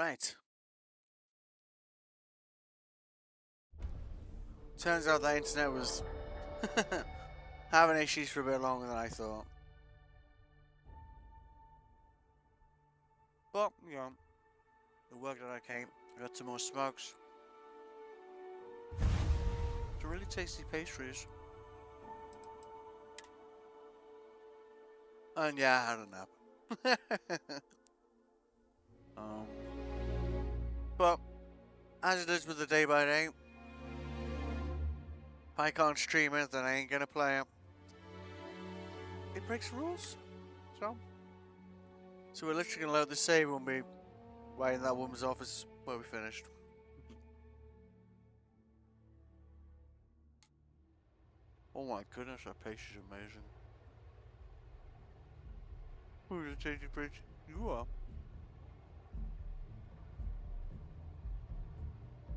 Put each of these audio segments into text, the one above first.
Right. Turns out the internet was having issues for a bit longer than I thought. But, you know, it worked out okay. I got some more smokes. Some really tasty pastries. And yeah, I had a nap. But, as it is with the day by day, if I can't stream it, then I ain't gonna play it. It breaks the rules. So we're literally gonna load the save when we wait in that woman's office where we finished. Oh my goodness, that pastry's amazing. Who's the tasty bitch? You are.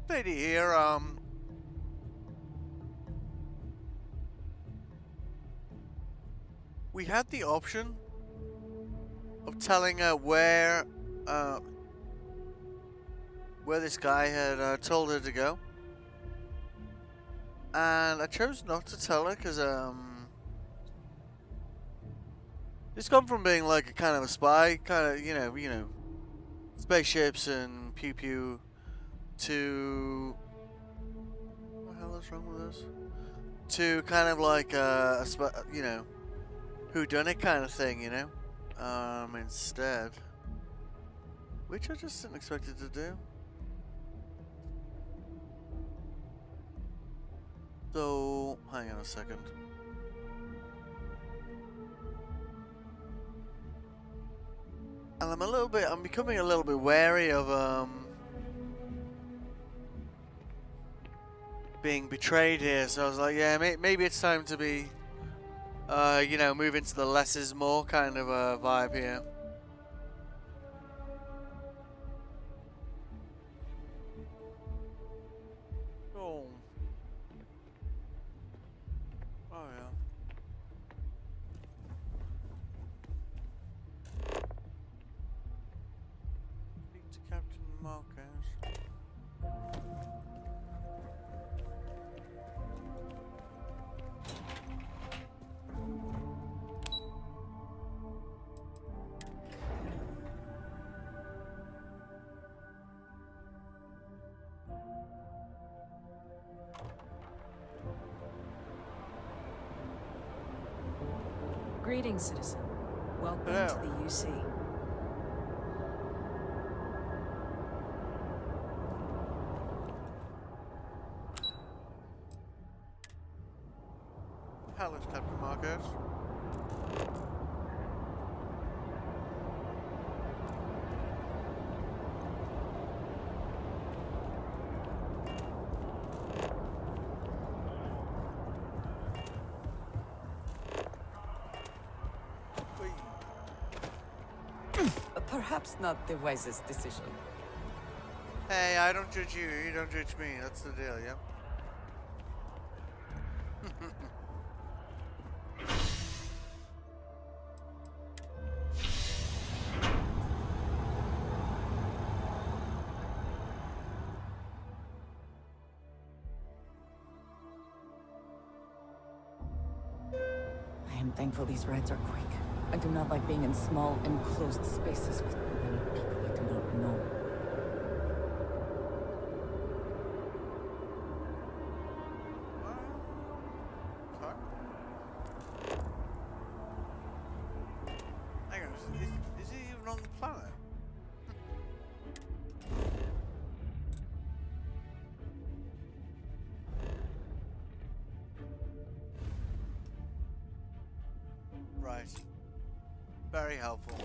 Lady here, we had the option of telling her where this guy had told her to go. And I chose not to tell her because, it's come from being like a kind of a spy, kind of, you know, spaceships and pew pew, to what the hell is wrong with this? To kind of like you know, whodunit kind of thing, you know. Instead, which I just didn't expect it to do. So hang on a second. And I'm becoming a little bit wary of being betrayed here. So I was like, yeah, maybe it's time to be, you know, move into the less is more kind of a vibe here. Oh. Oh yeah. Speak to Captain Marcus. Greetings, citizen. Welcome Hello. to the UC. Hello, Captain Marcus. Perhaps not the wisest decision. Hey, I don't judge you. You don't judge me. That's the deal, yeah. I am thankful these rides are quick. I do not like being in small, enclosed spaces with many people I do not know. Hang on, is he even on the planet? Right. Very helpful.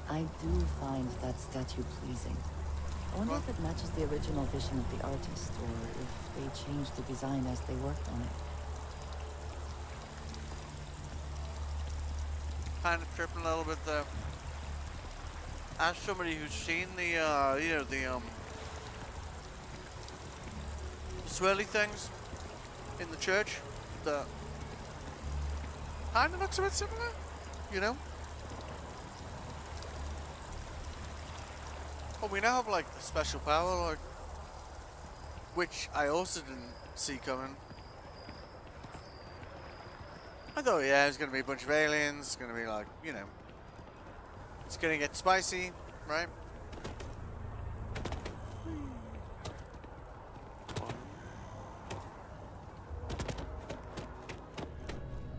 I do find that statue pleasing. I wonder if it matches the original vision of the artist, or if they changed the design as they worked on it. Kind of tripping a little bit though. As somebody who's seen the, you know, the swirly things in the church, the Kinda looks a bit similar, you know? But we now have like a special power, like, which I also didn't see coming. I thought, yeah, it's gonna be a bunch of aliens, it's gonna be like, you know, it's gonna get spicy, right?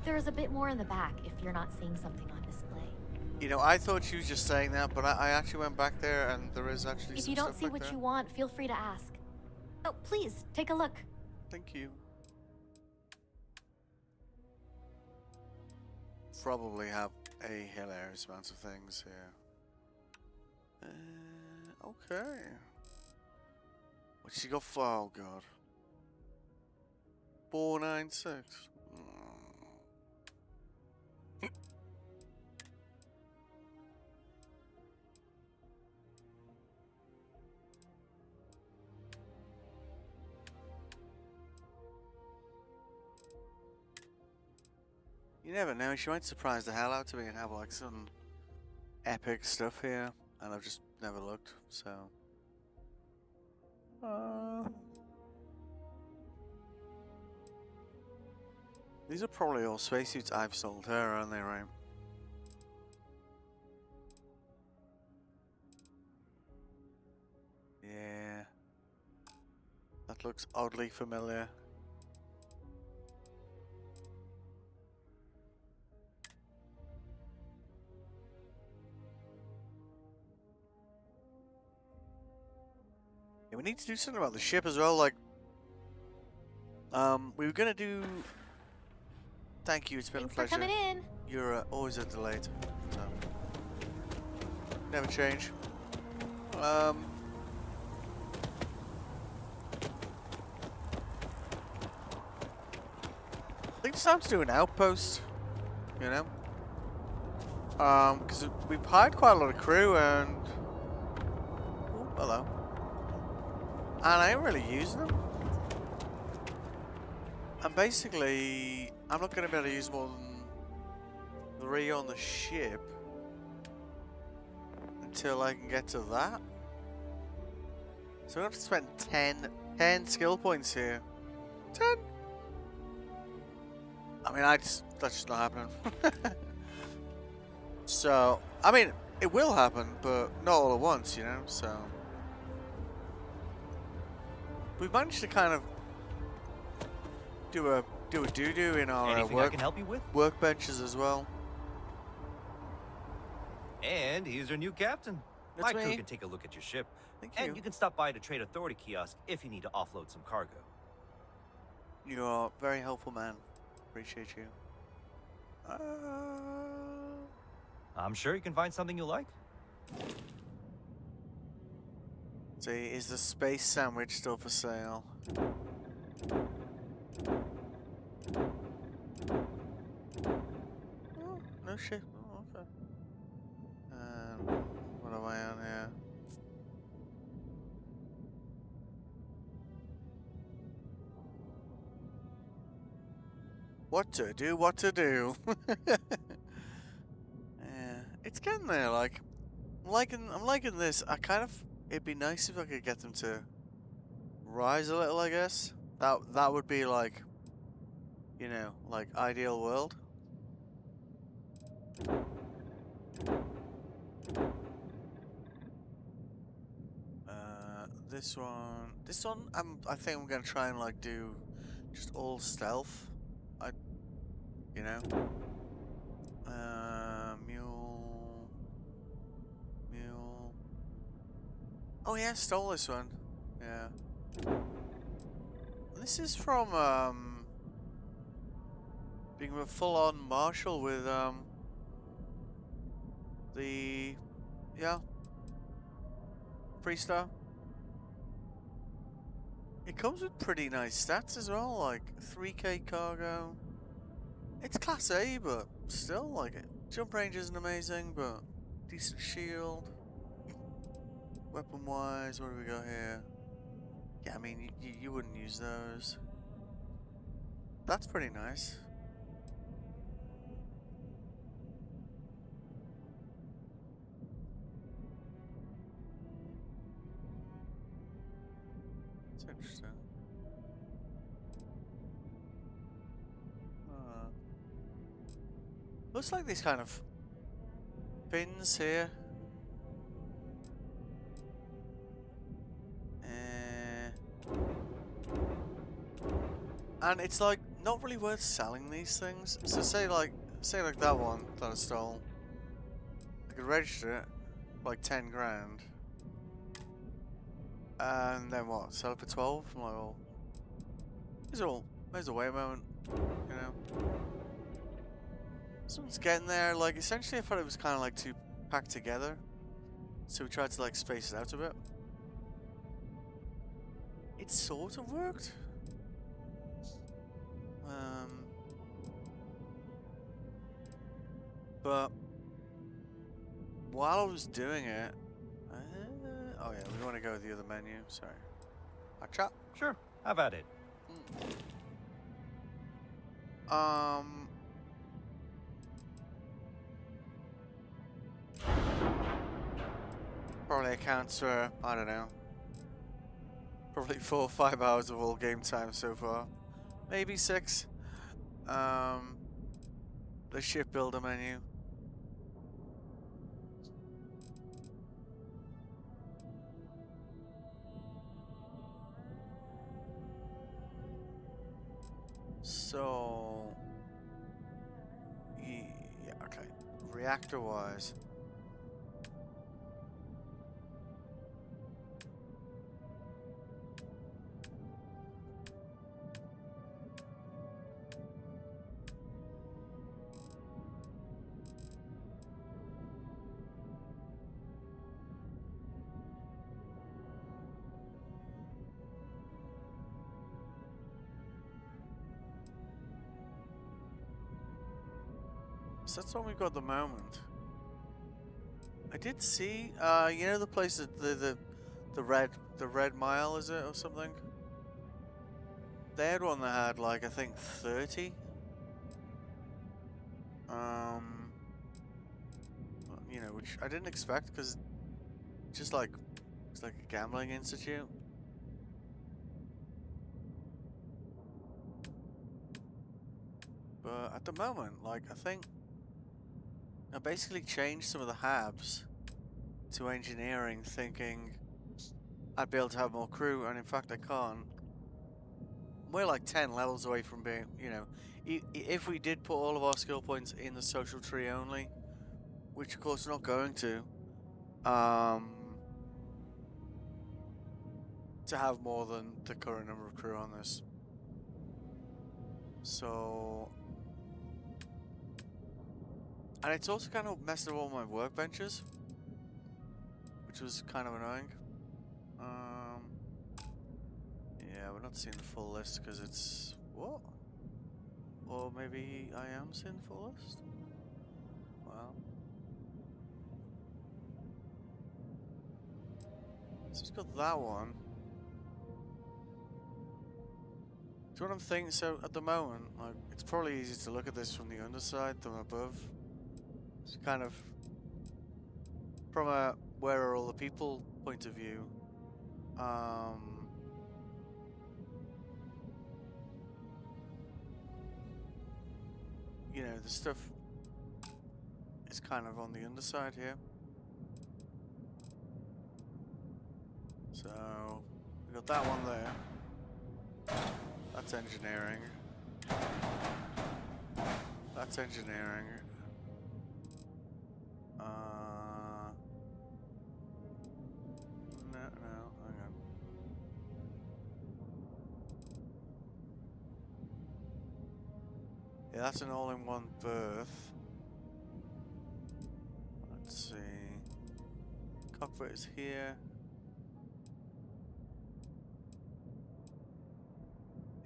There's a bit more in the back if you're not seeing something on display. You know, I thought she was just saying that, but I actually went back there and there is actually If some you don't stuff see back what there. you want, feel free to ask. Oh, please, take a look. Thank you. Probably have a hilarious amount of things here. Okay. What she got for? Oh god. 496. You never know, she might surprise the hell out of me and have like some epic stuff here, and I've just never looked, so. These are probably all spacesuits I've sold her, aren't they, right? Yeah. That looks oddly familiar. Yeah, we need to do something about the ship as well, like, we were gonna do... Thank you, it's been Thanks a for pleasure. coming in. You're always a delight, so... Never change. I think it's time to do an outpost, you know? Because we've hired quite a lot of crew and... Oh, hello. And I ain't really using them. And basically, I'm not going to be able to use more than 3 on the ship until I can get to that. So I'm going to have to spend 10 skill points here. 10? I mean, that's just not happening. So, I mean, it will happen, but not all at once, you know, so. We've managed to kind of do a doo-doo in our Anything I can help you with? workbenches as well. And he's our new captain. That's My crew me. can take a look at your ship. Thank And you. you can stop by the Trade Authority kiosk if you need to offload some cargo. You are a very helpful man. Appreciate you. I'm sure you can find something you like. See, is the space sandwich still for sale? Oh, no shit. Oh, okay. What am I on here? What to do, what to do. Yeah, it's getting there, like, I'm liking this. It'd be nice if I could get them to rise a little, I guess. That would be like, you know, like ideal world. This one, I think I'm gonna try and like do just all stealth. You know, mule. Oh yeah, stole this one. Yeah. This is from being a full-on marshal with the Freestar. It comes with pretty nice stats as well, like 3k cargo. It's class A, but still, like, jump range isn't amazing, but decent shield. Weapon wise, what do we got here? Yeah, I mean, you wouldn't use those. That's pretty nice. Looks like these kind of pins here. And it's like not really worth selling these things. So say like that one that I stole. I could register it for like 10 grand. And then what? Sell it for 12? I'm like, well, there's a way a moment, you know. Someone's getting there. Like essentially I thought it was kinda like two packed together. So we tried to like space it out a bit. It sort of worked. But while I was doing it, oh yeah, we want to go with the other menu. Sorry, chop. Sure, have at it. Probably accounts for I don't know, probably 4 or 5 hours of all game time so far, maybe 6. The shipbuilder menu. So, yeah, okay. Reactor-wise, so that's what we've got at the moment. I did see, you know the place that the red mile, is it, or something? They had one that had like I think 30. You know, which I didn't expect because just like it's like a gambling institute. But at the moment, like I think I basically changed some of the habs to engineering, thinking I'd be able to have more crew, and in fact I can't. We're like 10 levels away from being, you know, if we did put all of our skill points in the social tree only, which of course we're not going to have more than the current number of crew on this. So, and it's also kind of messed up all my workbenches, which was kind of annoying. Yeah, we're not seeing the full list because it's what? Or maybe I am seeing the full list. Well, so it's got that one. Do you know what I'm thinking? So at the moment, like, it's probably easy to look at this from the underside than above. It's kind of from a where are all the people point of view. You know, the stuff is kind of on the underside here. So we got that one there. That's engineering. That's engineering. No, hang on. Yeah, that's an all-in-one berth. Let's see. Cockpit is here.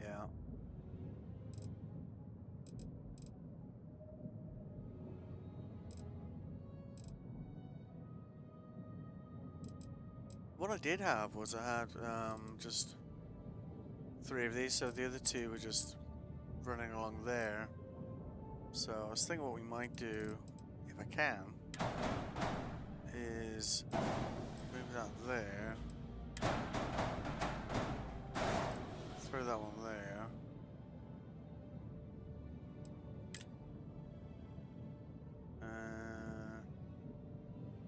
Yeah. What I did have was I had just 3 of these, so the other 2 were just running along there. So I was thinking what we might do, if I can, is move that there, throw that one there.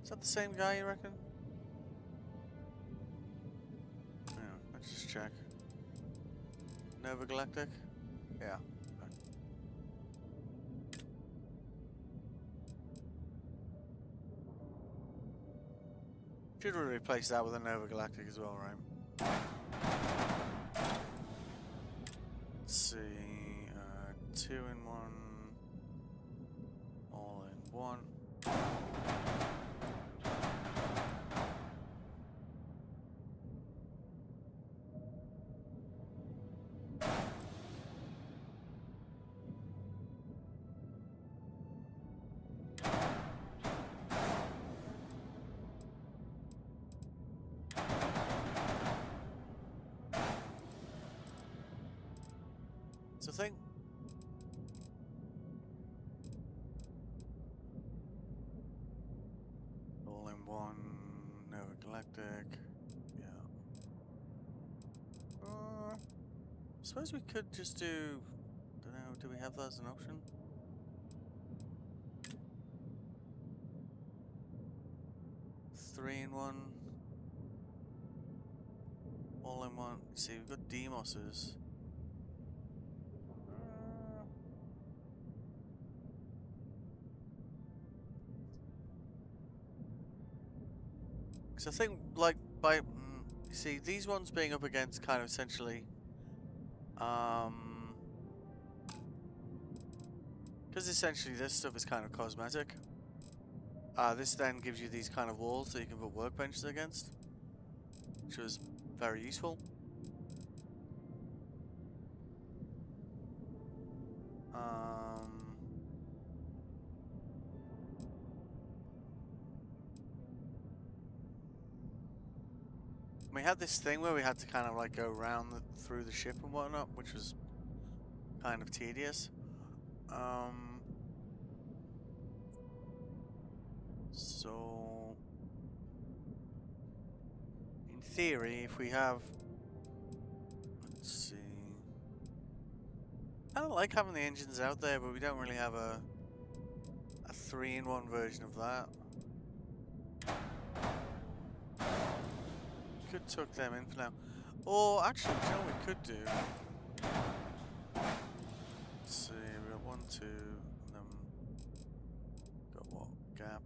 Is that the same guy, you reckon? Yeah, let's just check. Nova Galactic? Yeah. Okay. Should we replace that with a Nova Galactic as well, right? Let's see. 2 in 1. All in 1. So I think all in 1 Nova Galactic. Yeah. Suppose we could just do. Don't know. Do we have that as an option? Three in 1. All in 1. See, we've got Demos's. Because I think, like, by. You see, these ones being up against kind of essentially. Because essentially this stuff is kind of cosmetic. This then gives you these kind of walls that you can put workbenches against, which was very useful. We had this thing where we had to kind of like go around through the ship and whatnot, which was kind of tedious. So in theory, if we have, let's see, I don't like having the engines out there, but we don't really have a 3-in-1 version of that. Could tuck them in for now. Or actually, you know what we could do? Let's see, we got 1, 2, and then got what? Gap.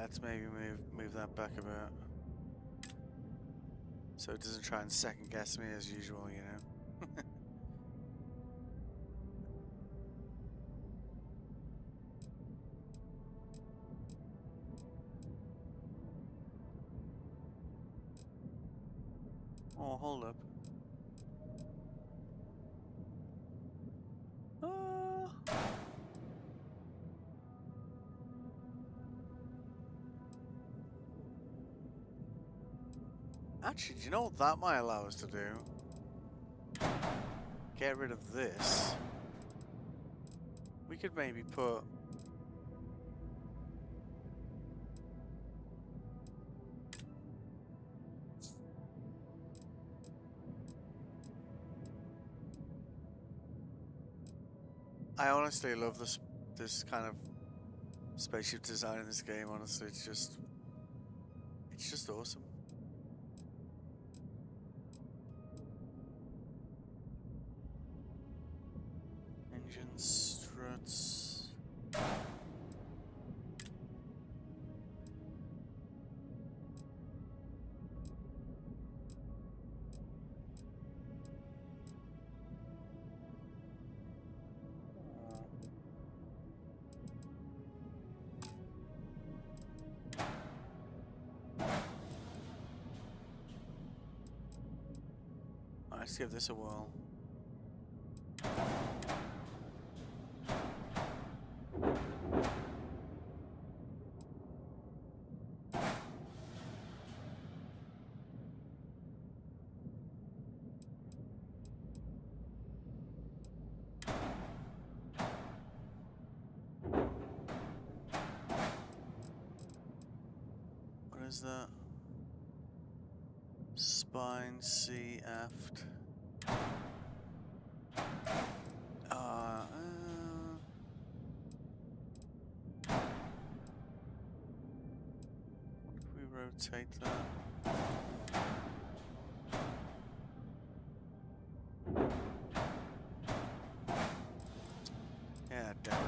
Let's maybe move that back a bit, so it doesn't try and second guess me as usual, you know. Oh, hold up. Actually, do you know what that might allow us to do? Get rid of this. We could maybe put... I honestly love this kind of spaceship design in this game, honestly. It's just awesome. Engine struts. Let's give this a whirl. Where's that? Spine C aft. If we rotate that. Yeah, damn it.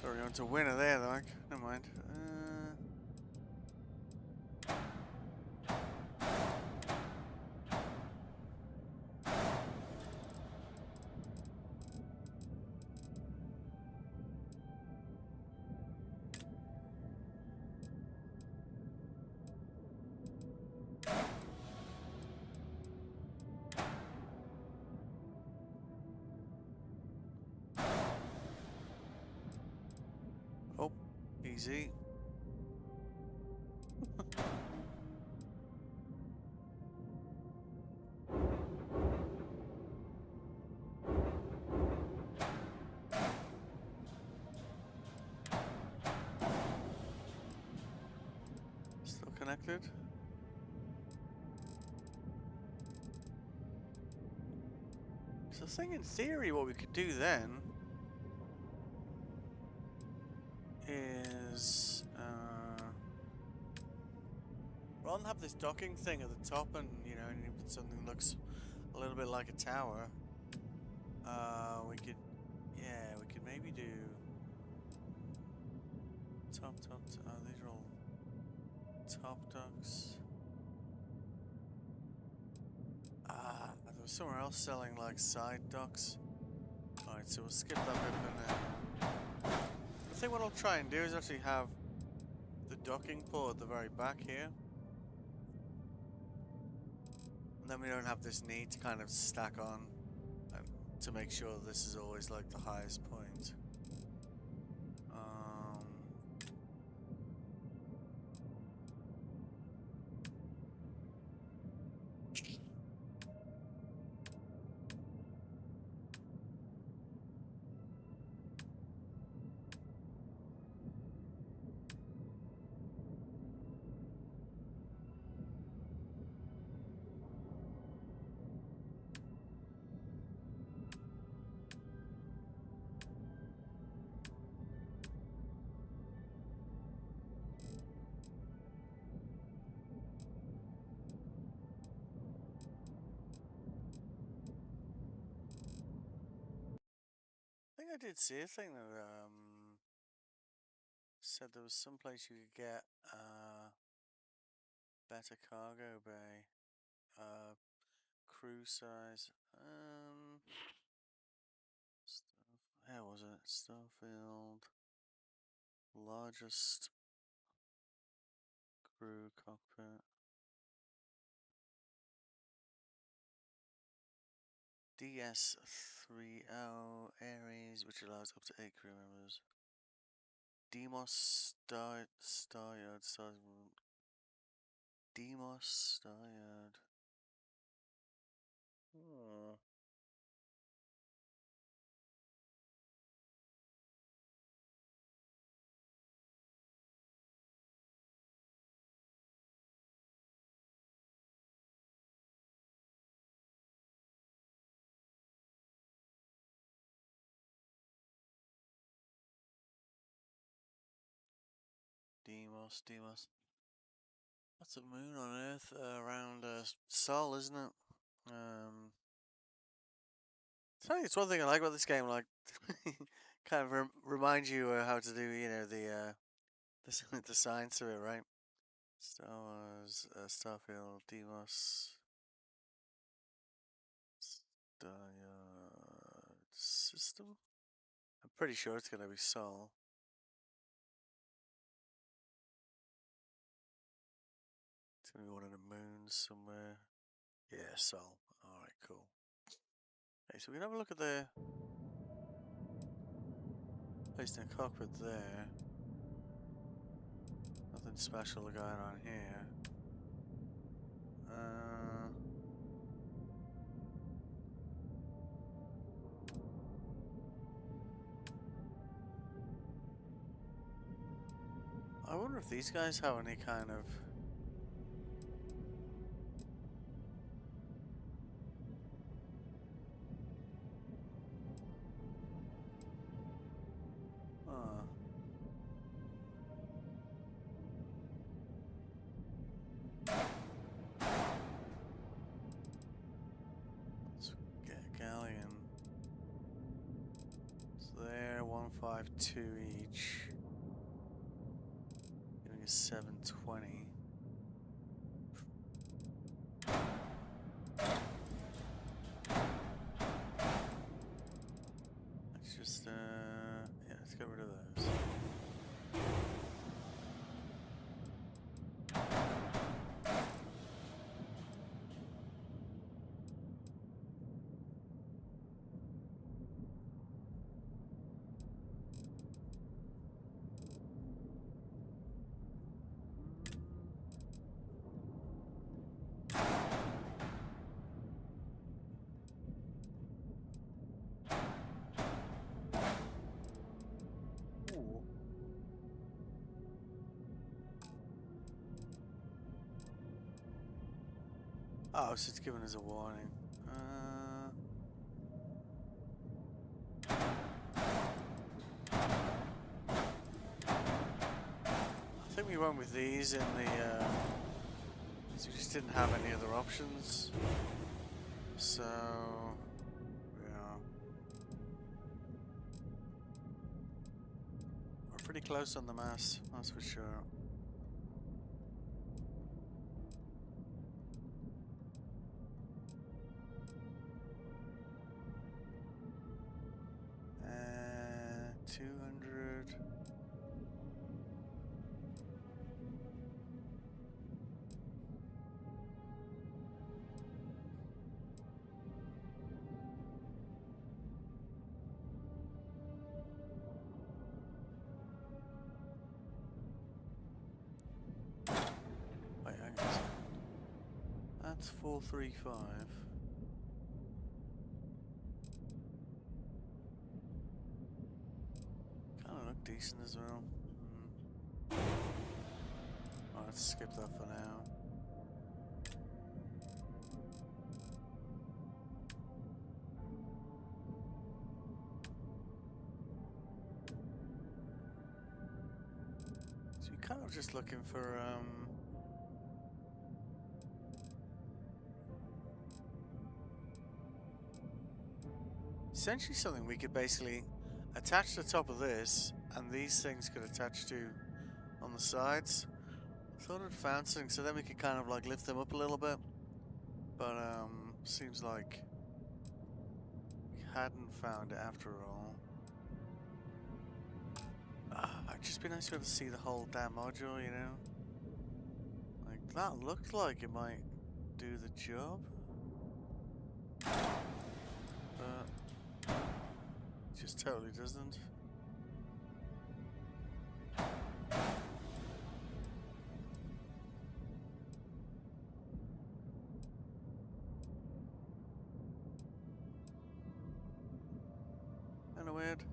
Thought we were going to winner there, though. Never mind. Oh, easy. Still connected? So I think in theory what we could do then is rather than have this docking thing at the top and something that looks a little bit like a tower, we could maybe do top these are all top docks. There was somewhere else selling like side docks. Alright, so we'll skip that bit for now. I think what I'll try and do is actually have the docking port at the very back here. And then we don't have this need to kind of stack on to make sure this is always like the highest point. I think I did see a thing that said there was some place you could get better cargo bay, crew size. How was it? Starfield, largest crew cockpit. DS-30 Aries, which allows up to 8 crew members. Demos Staryard. Demos Staryard. Oh. Demos. That's a moon on Earth around Sol, isn't it? Tell you, it's one thing I like about this game, like, kind of reminds you how to do, the science of it, right? Star Wars, Starfield, Demos, system. I'm pretty sure it's gonna be Sol. It's gonna be one of the moons somewhere. Yeah, Sol. Alright, cool. Okay, so we can have a look at the placed in a cockpit there. Nothing special going on here. I if these guys have any kind of... Let's get a galleon. So they're 152 each. Giving us 720. Let's just, yeah, let's get rid of those. Ooh. Oh, so it's giving us a warning. I think we went with these in the, because we just didn't have any other options. So, yeah. We're pretty close on the mass, that's for sure. And 200. Wait, hang on a second. That's 435. Kind of look decent as well. Oh, let's skip that for now. So you're kind of just looking for essentially something we could basically attach to the top of this, and these things could attach to on the sides. I thought I'd found something, so then we could kind of like lift them up a little bit. But seems like we hadn't found it after all. It'd just be nice to be able to see the whole damn module, you know? Like, that looked like it might do the job. But it just totally doesn't. Kinda weird.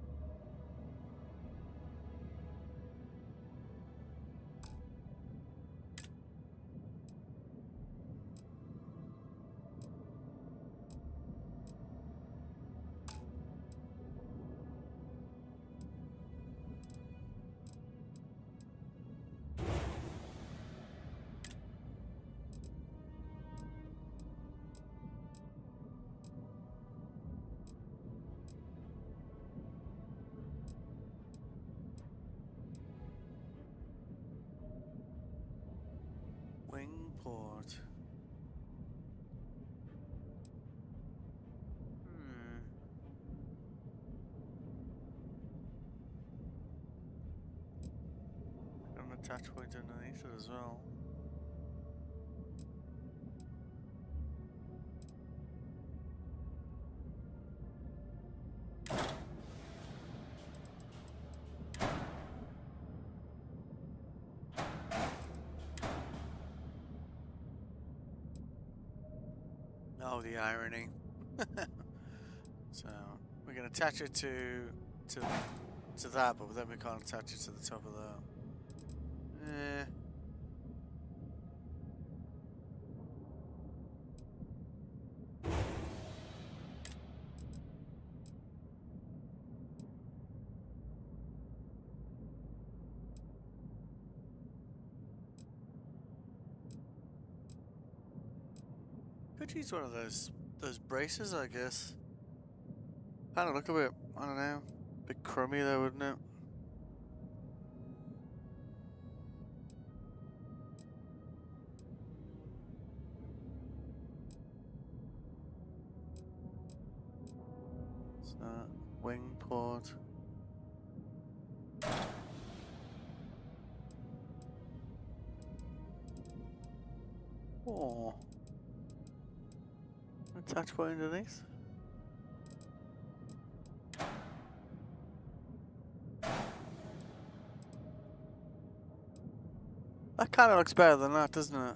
Wingport. Got an attach point underneath it as well. Oh, the irony. So we can attach it to that, but then we can't attach it to the top of that. Eh. Could use one of those braces, I guess. Kind of look a bit, I don't know, a bit crummy though, wouldn't it? What's that? Wing port. Oh. Attach point underneath. That kind of looks better than that, doesn't it?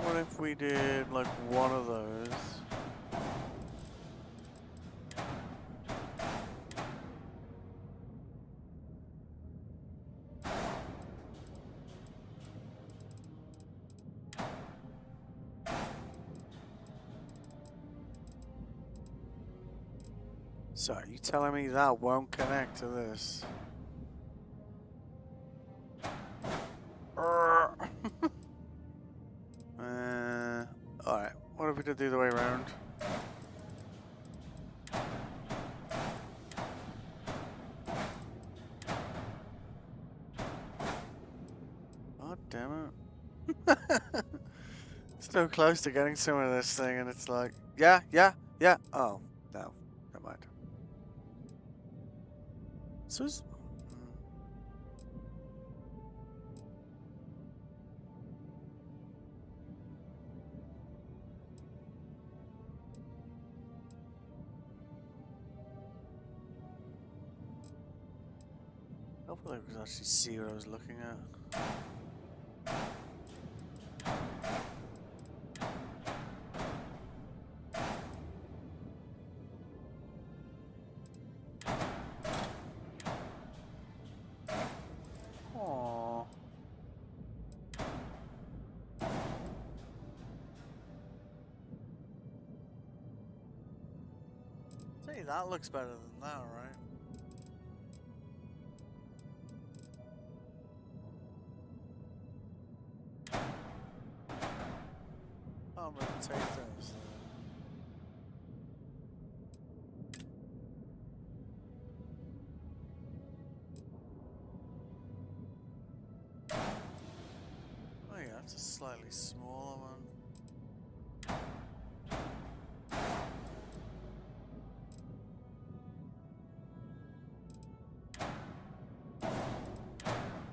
What if we did like one of those? So, are you telling me that won't connect to this? Alright, what if we did the other way around? God damn it. So close to getting some of this thing, and it's like, yeah. Oh, no, never mind. So is, hopefully I could actually see what I was looking at. Aww. See, that looks better than that, right? I'm gonna take those. Oh yeah, it's a slightly smaller one.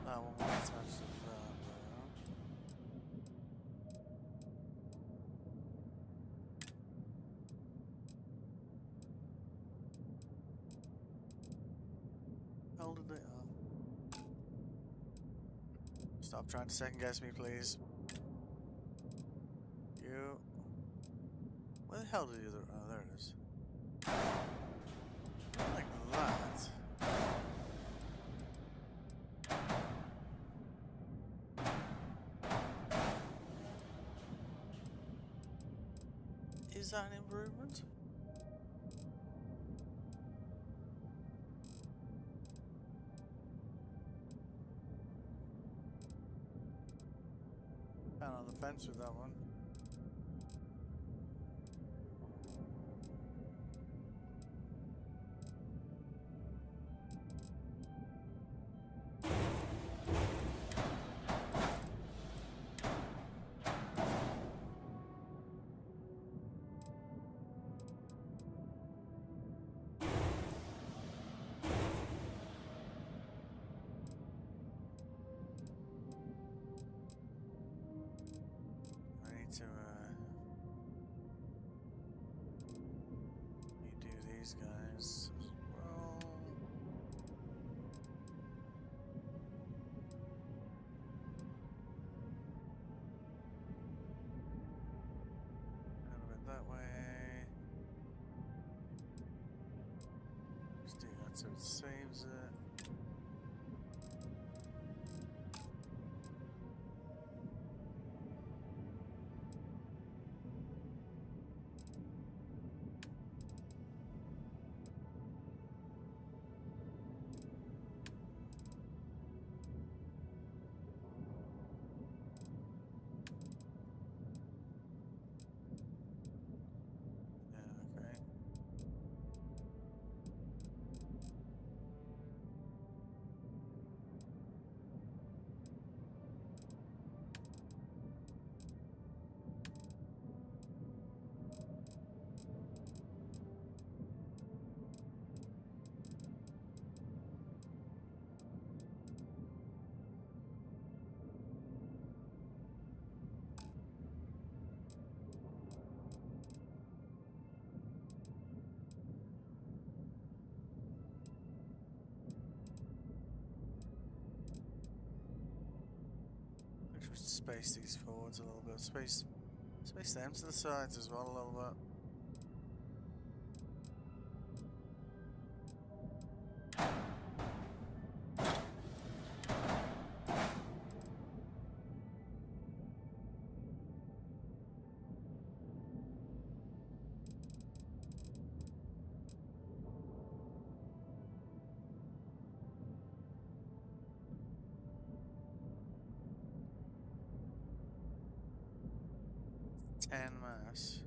That one will attach to that there. How did they? Oh. Stop trying to second guess me, please. You. Where the hell did the other? Oh, there it is. Like that. Is that an improvement? Kind of on the fence with that one. to redo these guys as well. A bit that way. Just do that so it saves it. Yeah, okay. I should space these forwards a little bit. Space them to the sides as well a little bit. 10 mass.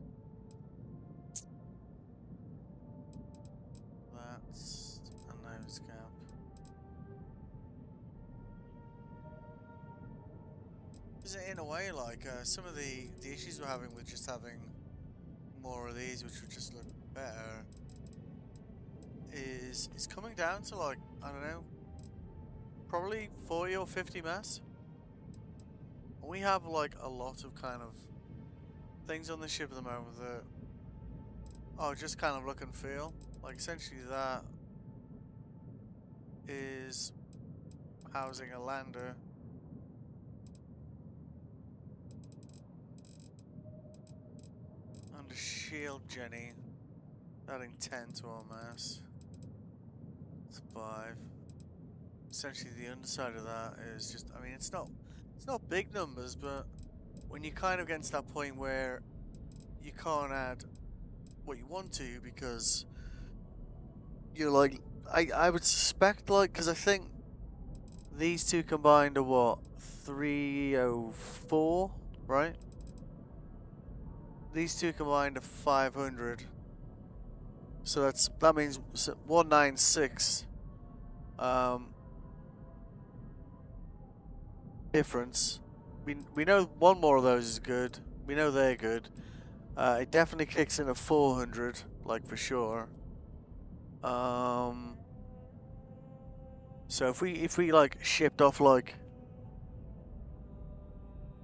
That's a nose gap. Is it in a way like some of the issues we're having with just having more of these, which would just look better, is coming down to like, I don't know, probably 40 or 50 mass. We have like a lot of kind of things on the ship at the moment that just kind of look and feel. Like essentially that is housing a lander. Under shield Jenny. Adding 10 to our mass. It's 5. Essentially the underside of that is just, I mean it's not big numbers, but when you kind of get to that point where you can't add what you want to because you're like, I would suspect, like, because I think these two combined are what, 304, right? These two combined are 500, so that means 196 difference. We know one more of those is good. We know they're good. It definitely kicks in a 400, like for sure. So if we like shipped off like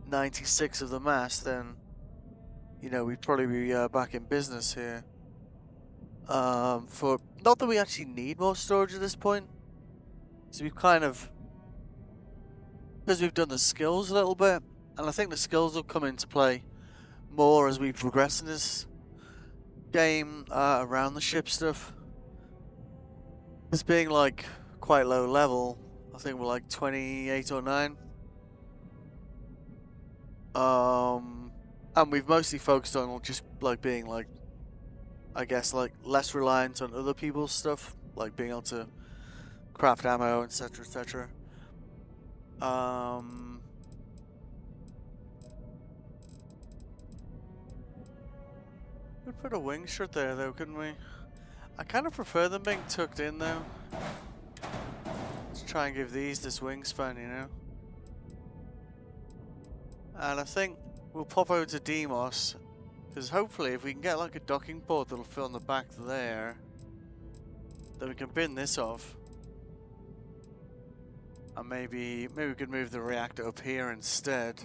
96 of the mass, then you know we'd probably be back in business here. For not that we actually need more storage at this point, so we've kind of, because we've done the skills a little bit, and I think the skills will come into play more as we progress in this game around the ship stuff. This being like quite low level, I think we're like 28 or 9. And we've mostly focused on just like being like, I guess like less reliant on other people's stuff, like being able to craft ammo, etc., etc. We'd put a wing shirt there though, couldn't we? I kind of prefer them being tucked in though. Let's try and give these this wingspan, you know. And I think we'll pop over to Demos, because hopefully if we can get like a docking port that'll fill in the back there, then we can bin this off. And maybe we could move the reactor up here instead.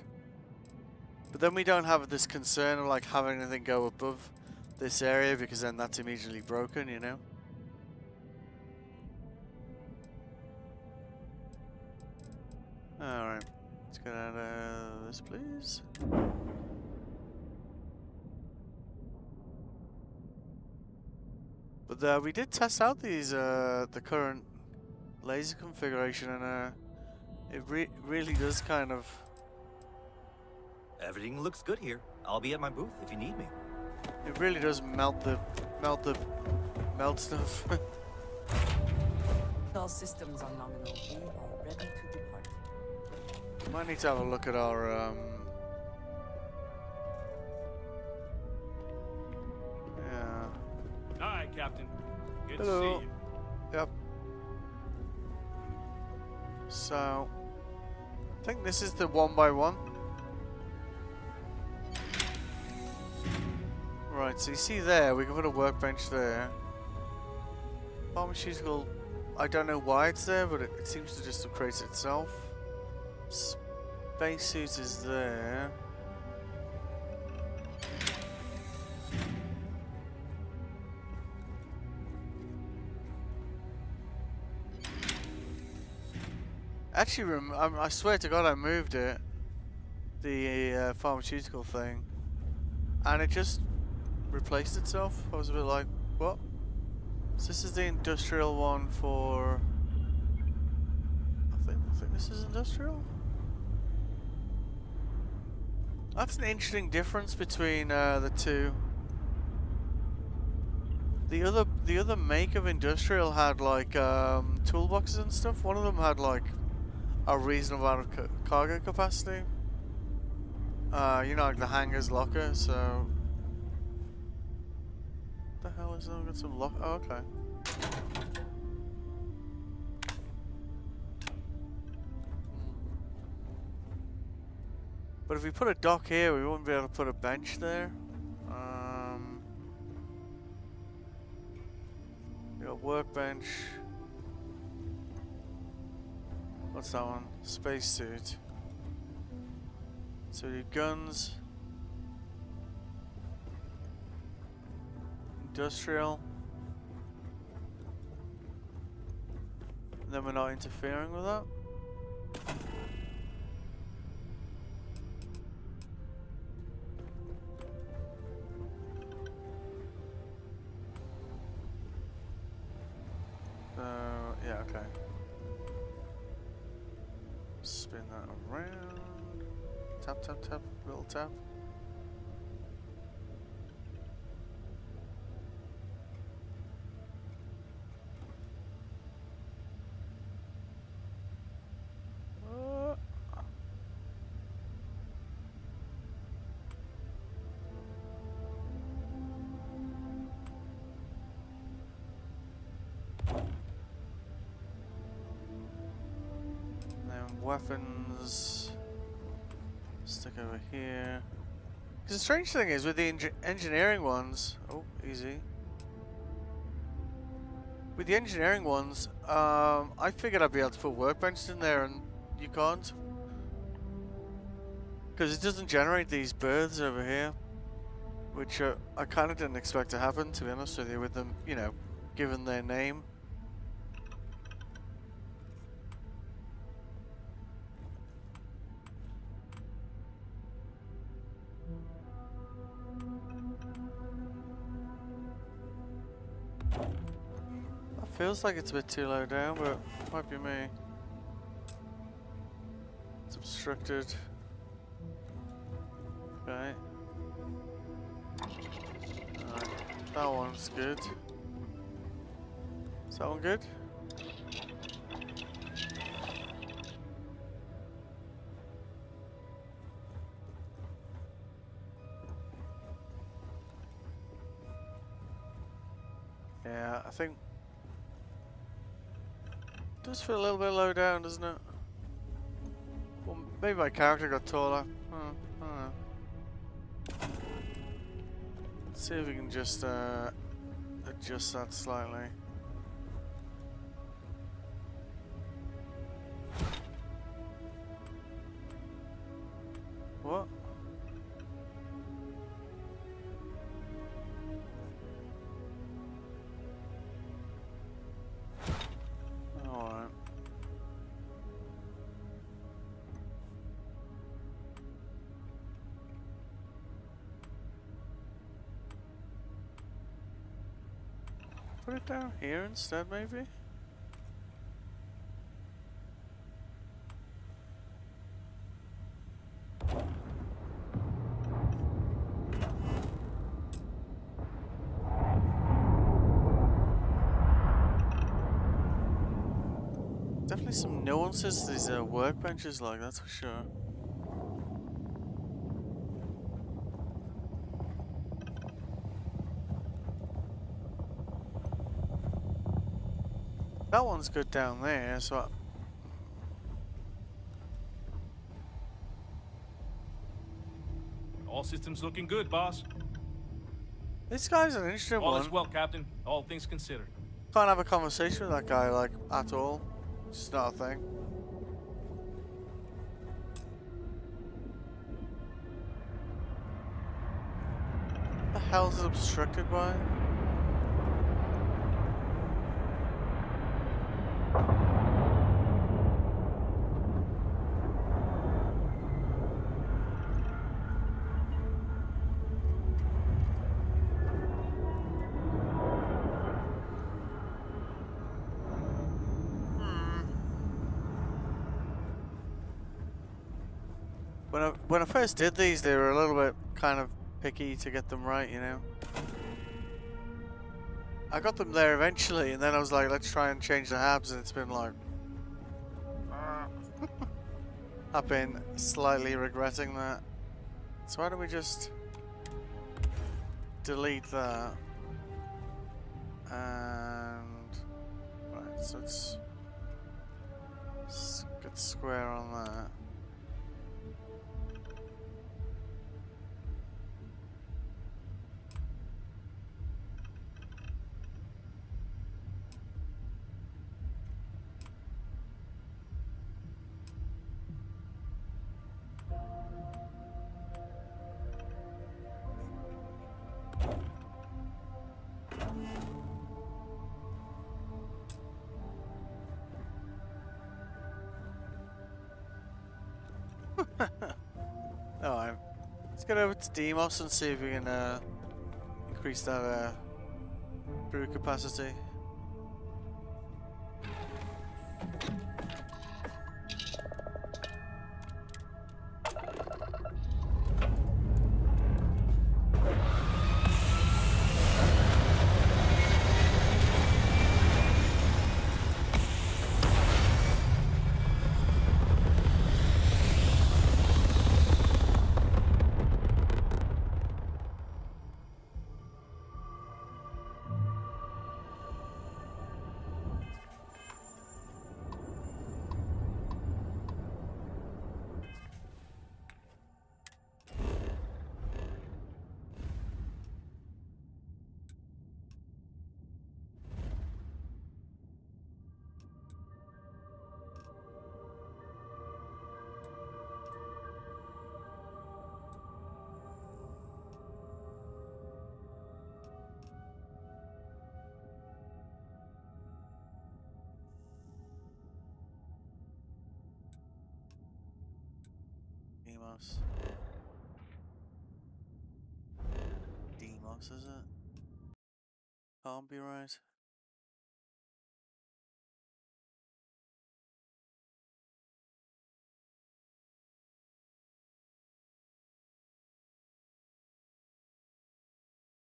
But then we don't have this concern of like having anything go above this area because then that's immediately broken, you know? Alright, let's get out of this, please. But we did test out these, the current laser configuration, and it really does kind of... Everything looks good here. I'll be at my booth if you need me. It really does melt stuff. All systems are nominal. We are ready to depart. Might need to have a look at our, yeah. Hi, Captain. Good Hello. to see you. Yep. So, I think this is the 1x1. Right, so you see there, we can put a workbench there. Pharmaceutical, I don't know why it's there, but it seems to just create itself. Spacesuit is there. Actually, I swear to God, I moved it, the pharmaceutical thing, and it just replaced itself. I was a bit like, what? So this is the industrial one for... I think this is industrial? That's an interesting difference between the two. The other make of industrial had like toolboxes and stuff. One of them had like a reasonable amount of cargo capacity. You know, like the hangar's locker. So, what the hell is that? We've got some lock. Oh, okay. But if we put a dock here, we wouldn't be able to put a bench there. We got workbench. What's that one? Spacesuit. So we do guns. Industrial. And then we're not interfering with that. Yeah, okay. Spin that around. Tap, tap, tap, little tap. Weapons, stick over here. Because the strange thing is with the engineering ones, oh, easy. With the engineering ones, I figured I'd be able to put workbenches in there, and you can't. Because it doesn't generate these berths over here, which I kind of didn't expect to happen, to be honest with you, with them, you know, given their name. Feels like it's a bit too low down, but it might be me. It's obstructed. Okay. Alright, that one's good. Is that one good? Yeah, I think does feel a little bit low down, doesn't it? Well, maybe my character got taller. I don't know. Let's see if we can just adjust that slightly. What? put it down here instead, maybe? Definitely some nuances to these workbenches, like, that's for sure. That one's good down there, so All systems looking good, boss. this guy's an interesting All one. is well, Captain. All things considered. Can't have a conversation with that guy, like, at all. It's just not a thing. The hell is it obstructed by? When I first did these, they were a little bit kind of picky to get them right, you know. I got them there eventually, and then I was like, let's try and change the habs, and it's been like, I've been slightly regretting that. So why don't we just delete that? And right, so let's get square on that. Alright, let's get over to Demos and see if we can increase that brew capacity. Demos. Demos, is it? Can't be right.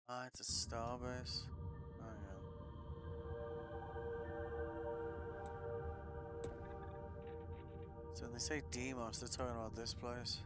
Ah, it's a starbase. Oh yeah. So when they say Demos, they're talking about this place.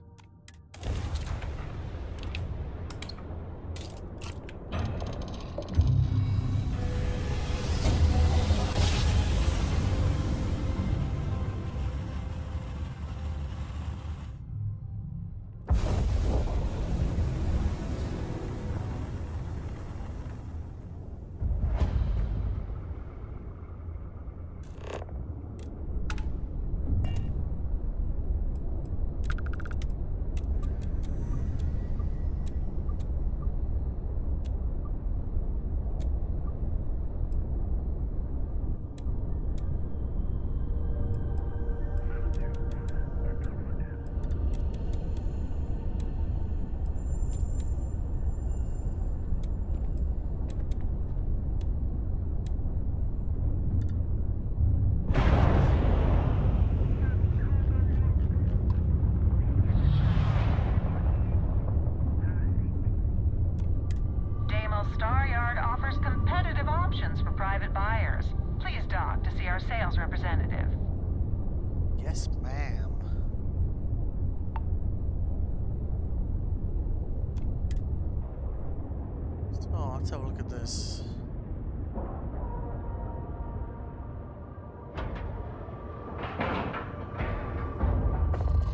let's have a look at this.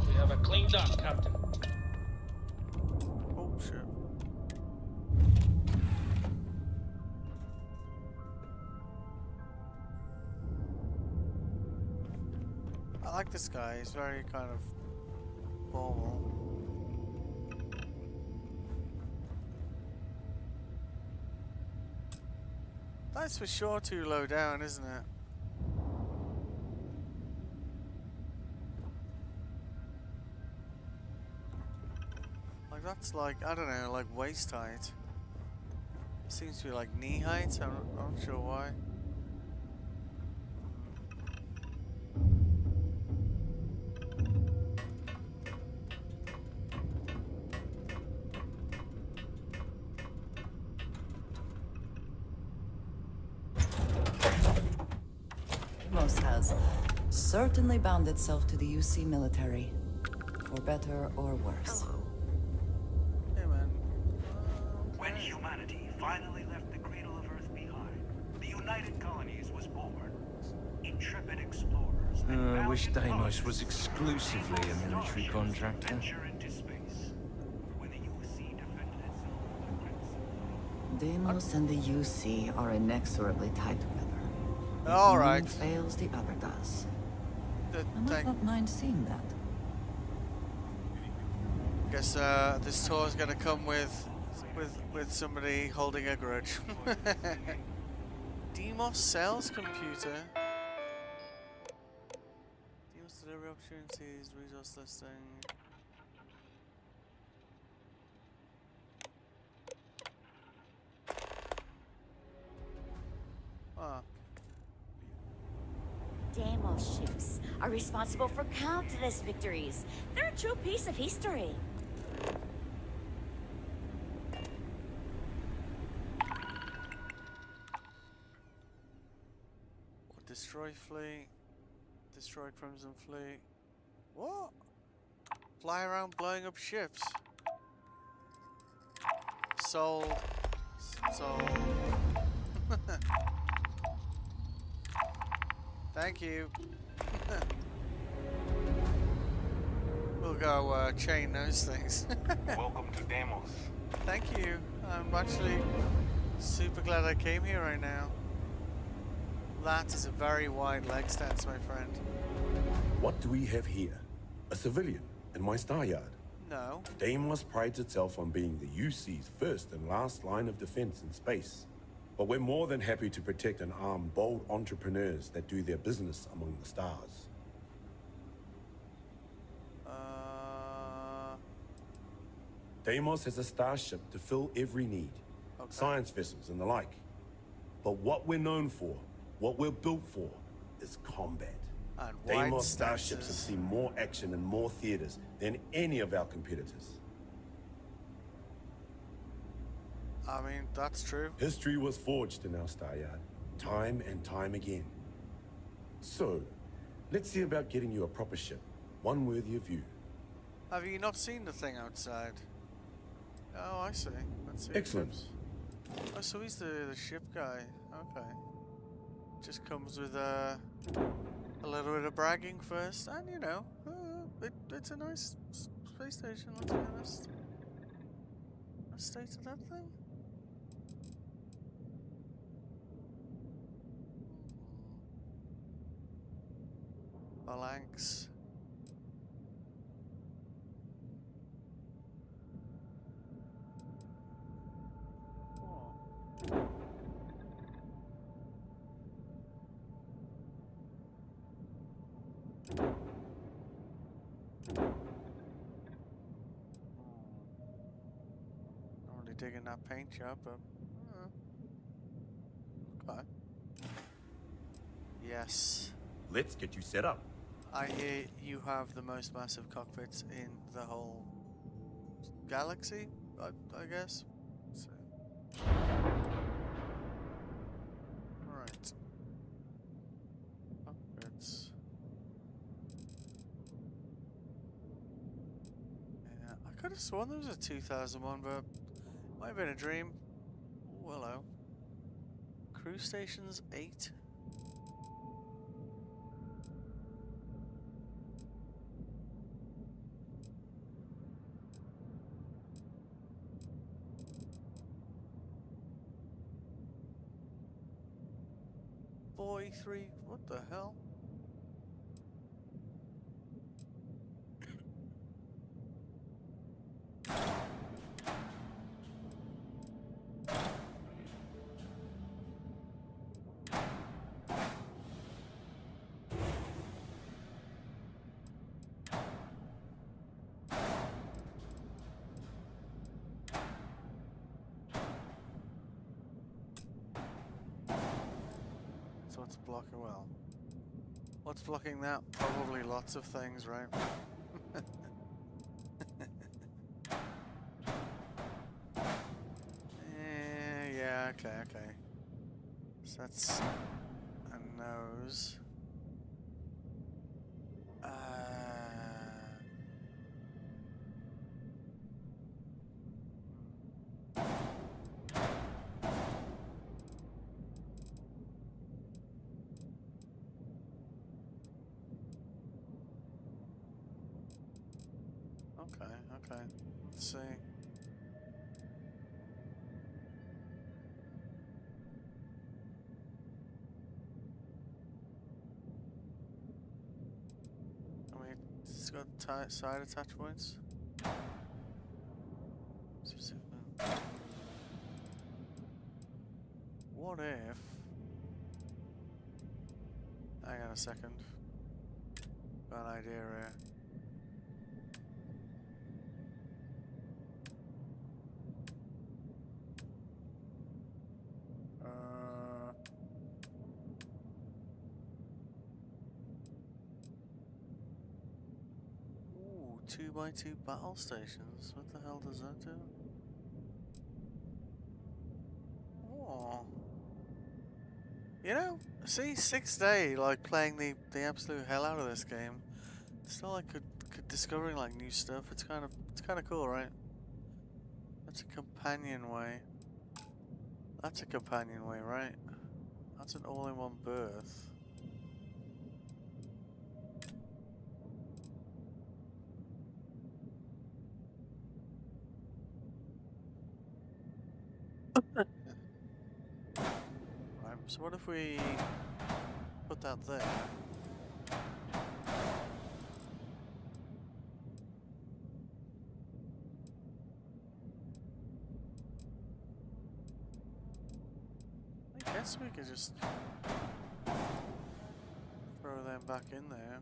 We have a clean dock, Captain. Oh shit. I like this guy, he's very kind of formal. That's for sure too low down, isn't it? Like that's like, I don't know, like waist height. Seems to be like knee height, I'm not sure why. Deimos has certainly bound itself to the UC military, for better or worse. Hey man. When humanity finally left the cradle of Earth behind, the United Colonies was born. Intrepid explorers. I wish Deimos was exclusively a military contractor. Venture into space. When the UC defended itself from the Crimson. Deimos and the UC are inexorably tied together. All If right. one fails, the other does. I might Thank. not mind seeing that. Guess this tour is gonna come with somebody holding a grudge. Deimos sales computer. Deimos delivery opportunities, resource listing. Ah, Deimos ships are responsible for countless victories. They're a true piece of history. destroy fleet. Destroy Crimson Fleet. What? Fly around blowing up ships. Sold. Sold. Thank you. We'll go chain those things. Welcome to Deimos. Thank you. I'm actually super glad I came here right now. That is a very wide leg stance, my friend. What do we have here? A civilian in my star yard. No. Deimos prides itself on being the UC's first and last line of defense in space. But we're more than happy to protect and arm bold entrepreneurs that do their business among the stars. Deimos has a starship to fill every need. Okay. Science vessels and the like. But what we're known for, what we're built for, is combat. And wide Deimos starships have stances. seen more action in more theaters than any of our competitors. I mean, that's true. History was forged in our star yard, time and time again. So, let's see about getting you a proper ship, one worthy of you. Have you not seen the thing outside? Oh, I see. Let's see. Excellent. Oh, so he's the ship guy. Okay. Just comes with a little bit of bragging first, and you know, it's a nice space station. Let's be honest. The state of that thing. Phalanx. Not really digging that paint job, but okay. Yes. Let's get you set up. I hear you have the most massive cockpits in the whole galaxy, I guess. So. Alright. Cockpits. Yeah, I could have sworn there was a 2001, but might have been a dream. hello. Crew stations 8. What the hell? So what's blocking? Well, what's blocking that? Probably lots of things, right? Yeah, okay. So that's a nose. Okay. Let's see. I mean, it's got side attach points. What if? Hang on a second. Got an idea here. Ooh, 2x2 battle stations. What the hell does that do? Oh. You know, see, 6th day, like playing the absolute hell out of this game. Still, like discovering like new stuff. It's kind of cool, right? That's a companionway. That's a companionway, right? That's an all-in-one berth. Right. So what if we put that there? I guess we could just throw them back in there.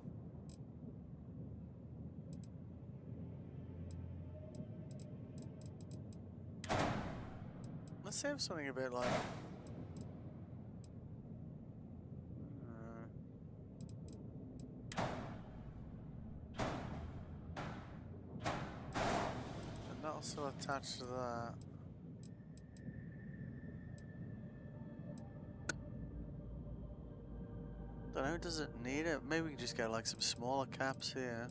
Let's have something a bit like... and that'll still attach to that. Don't know, does it need it? Maybe we can just get like some smaller caps here.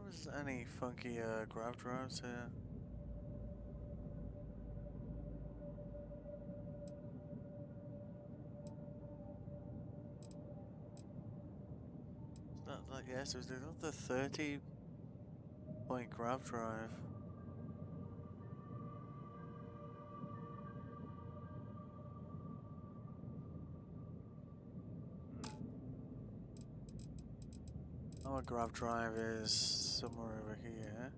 Was any funky grav drives here? Yes, it was the 30-point grav drive. Our grav drive is somewhere over here.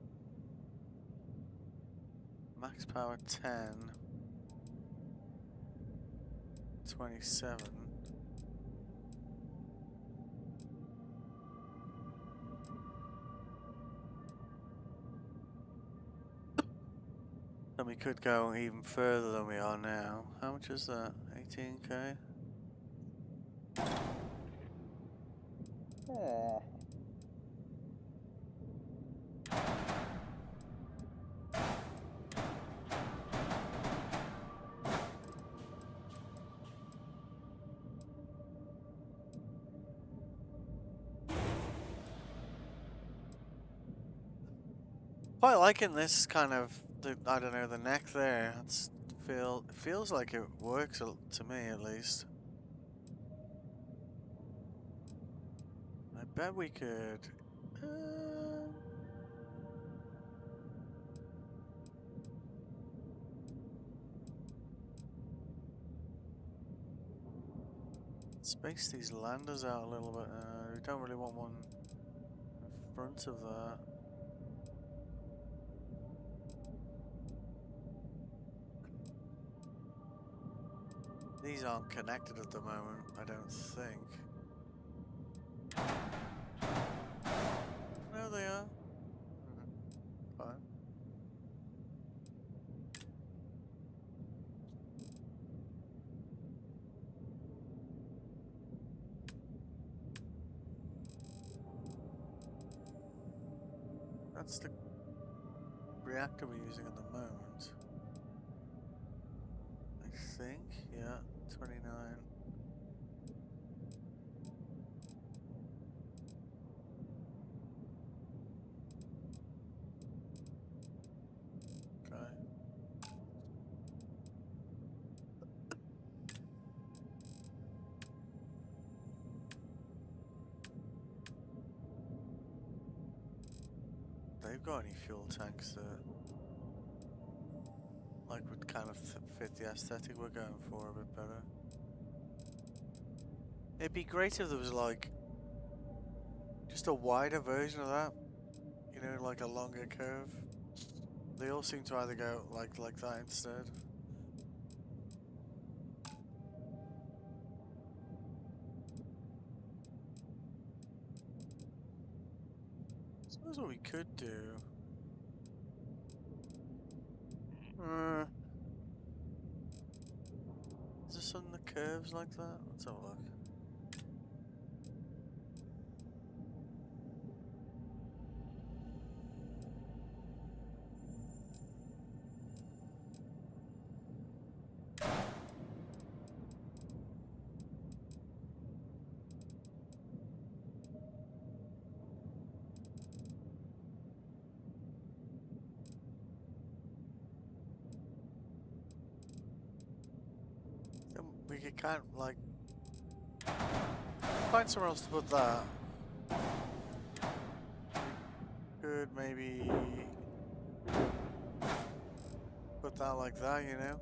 Max power 10. 27. And we could go even further than we are now. How much is that? 18k? Oh. Quite liking this kind of I don't know, the neck there. Feels like it works to me at least. I bet we could. Space these landers out a little bit. We don't really want one in front of that. These aren't connected at the moment, I don't think. No, they are. Fine. That's the reactor we're using at the moment. I think, yeah, 29. Okay. They've got any fuel tanks that like would kind of fit the aesthetic we're going for a bit better. It'd be great if there was like just a wider version of that, you know, like a longer curve. They all seem to either go like that instead. Suppose what we could do. Is there something that curves like that? Let's have a look. Then we could kind of like find somewhere else to put that. Could maybe put that like that, you know?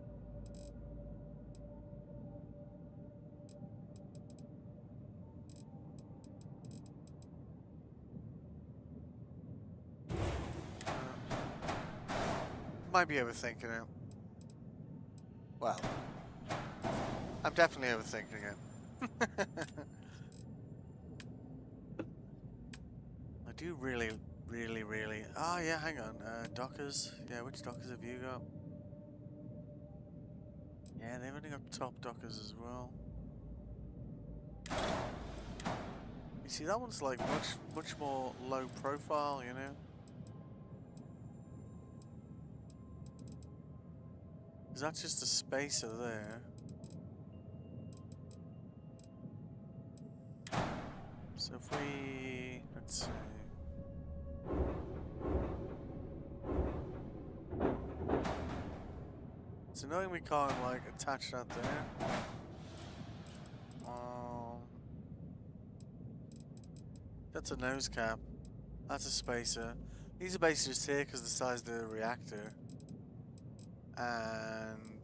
Might be overthinking it. Well, I'm definitely overthinking it. I do really. Oh yeah, hang on. Dockers. Yeah, which Dockers have you got? Yeah, they've only got top Dockers as well. You see, that one's like much more low profile, you know? Because that's just a spacer there. So if we, let's see. It's annoying we can't like attach that there. That's a nose cap. That's a spacer. These are basically just here because the size of the reactor. And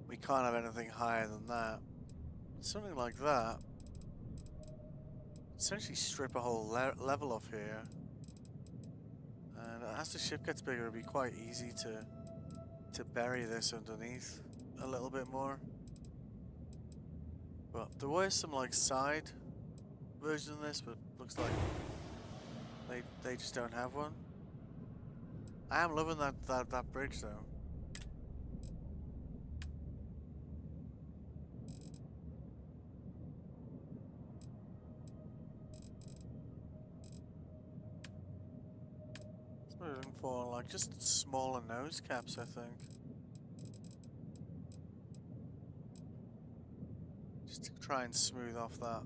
we can't have anything higher than that. Something like that. Essentially strip a whole level off here. And as the ship gets bigger, it'll be quite easy to bury this underneath a little bit more. But there were some like side versions of this, but looks like they just don't have one. I am loving that bridge though. I'm looking for like just smaller nose caps, I think. Just to try and smooth off that.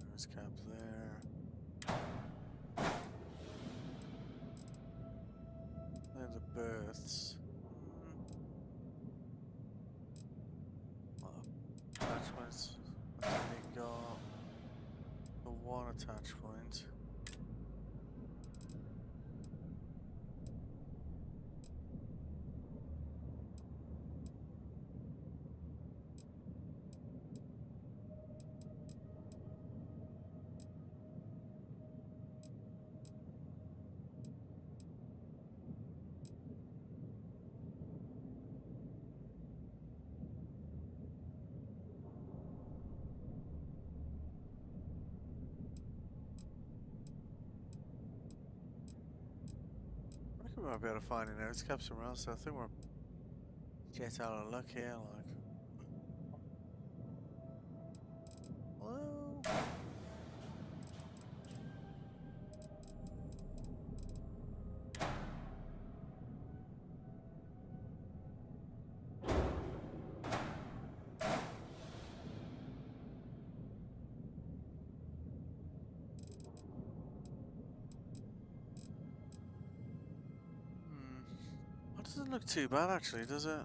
Nose cap there. They're the berths. Attachments. I've only got the one attach point. I think we might be able to find a nose cap somewhere else. So I think we're jet out of luck here. Like, hello. That doesn't look too bad actually, does it?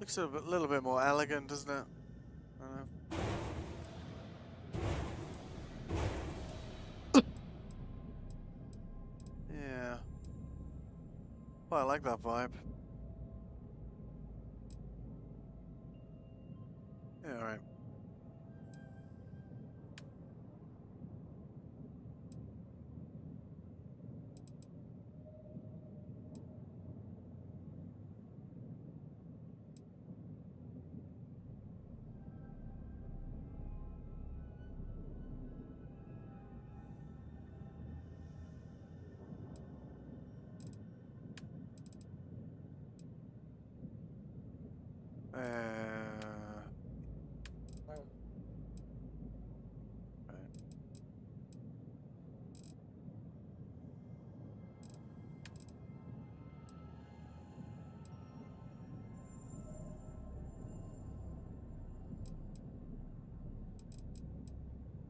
Looks little bit more elegant, doesn't it? I don't know. Yeah. Well, I like that vibe. Yeah, alright. Right.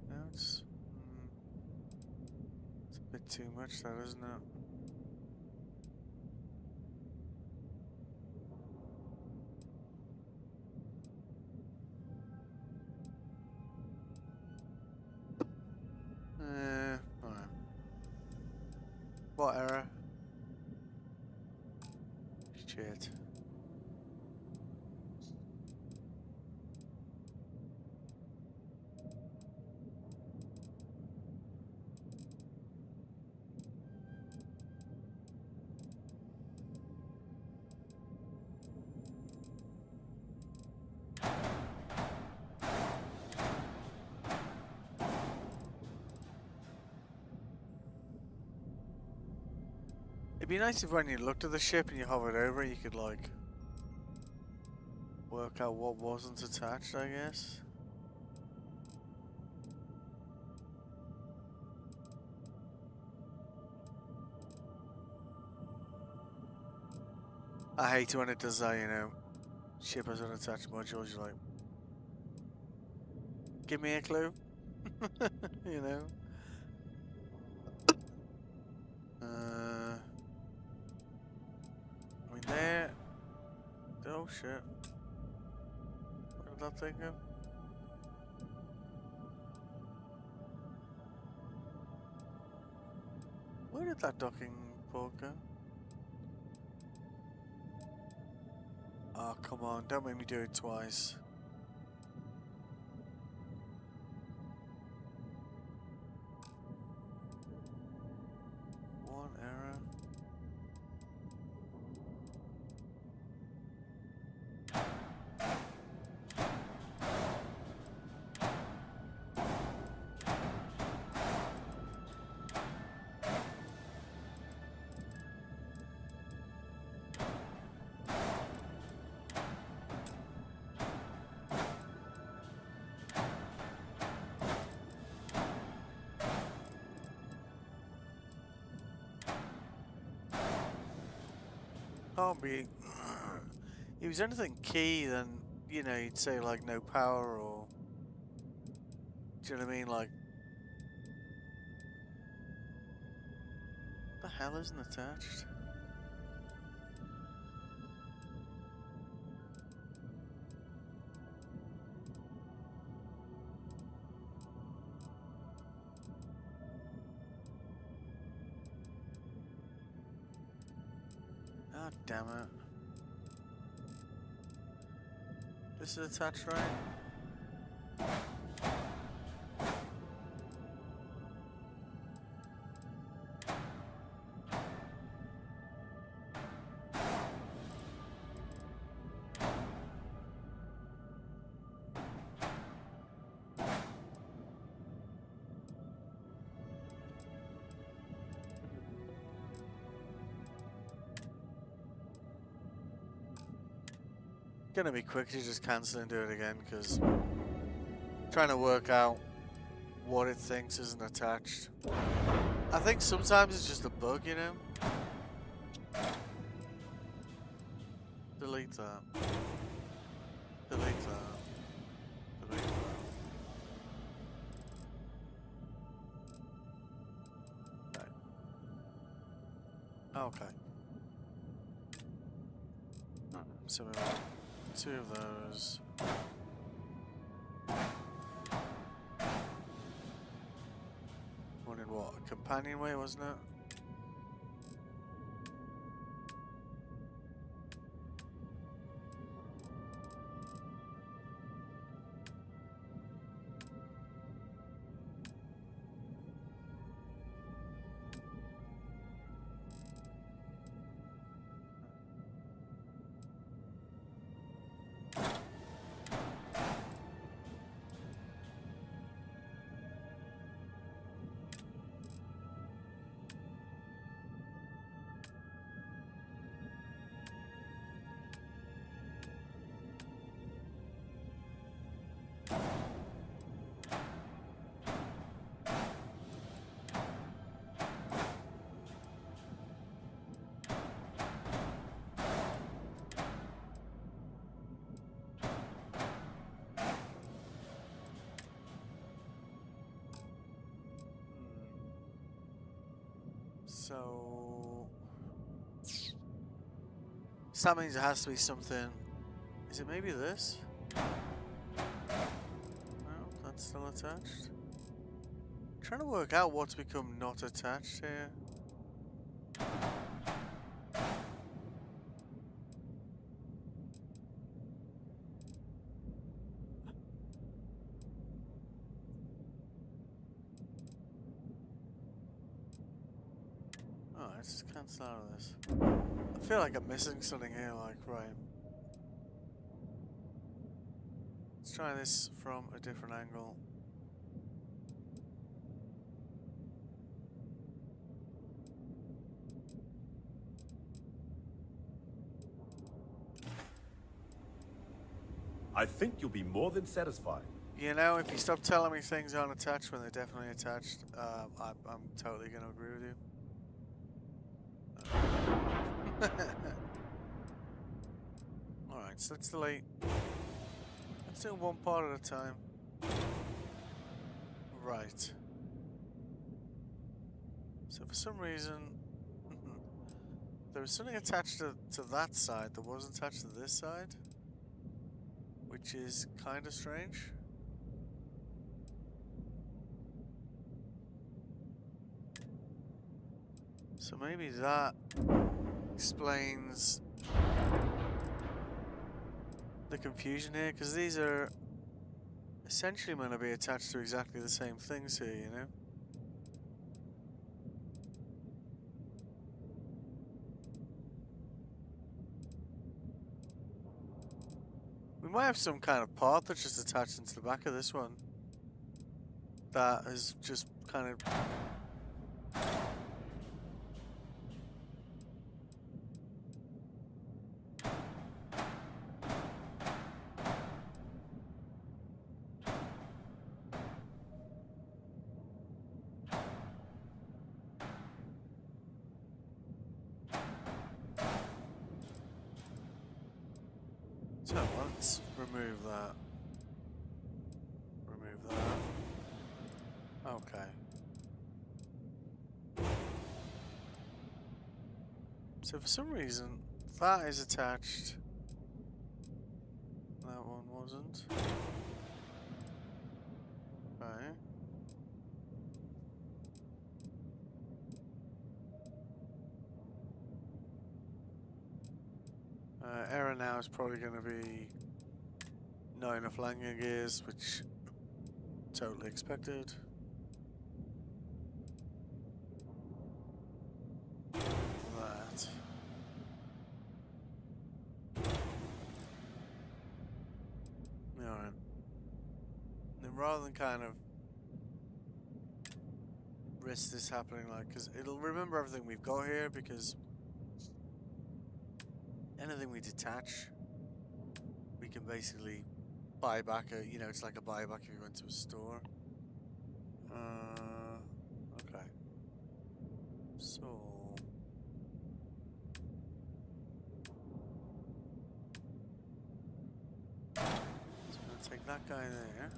No, it's a bit too much, that isn't it? Alright. What error? Shit. It'd be nice if when you looked at the ship and you hovered over it, you could like work out what wasn't attached, I guess. I hate when it does that, you know. Ship has unattached modules, you're like, give me a clue. You know? I mean, there. Oh shit. Where did that thing go? did that docking port go? Oh, come on, don't make me do it twice. One error. Can't be. If it was anything key, then you know you'd say like no power or. Do you know what I mean? Like, the hell isn't attached? God damn it! This is attached, right? Gonna be quick to just cancel and do it again because trying to work out what it thinks isn't attached. I think sometimes it's just a bug, you know? Delete that. Delete that. Delete that. Right. Okay. So we want 2 of those. One in what? A companionway, wasn't it? So that means it has to be something. Is it maybe this? No, that's still attached. Trying to work out what's become not attached here. Alright, let's just cancel out of this. I feel like I'm missing something here, like, right. Let's try this from a different angle. I think you'll be more than satisfied. You know, if you stop telling me things aren't attached when they're definitely attached, I'm totally going to agree with you. Alright, so let's delete. Let's do one part at a time. Right. So for some reason, there was something attached to that side that wasn't attached to this side, which is kind of strange. So maybe that explains the confusion here, because these are essentially going to be attached to exactly the same things here, you know? We might have some kind of part that's just attached into the back of this one. That is just kind of... So let's remove that. Remove that. Okay. So for some reason, that is attached. That one wasn't. Okay. Error now is probably going to be not enough landing gears, which totally expected. That. Alright. Then rather than kind of risk this happening, like, because it'll remember everything we've got here, because anything we detach, we can basically buy back you know, it's like a buyback if you went to a store. Okay. So... I'm gonna take that guy there.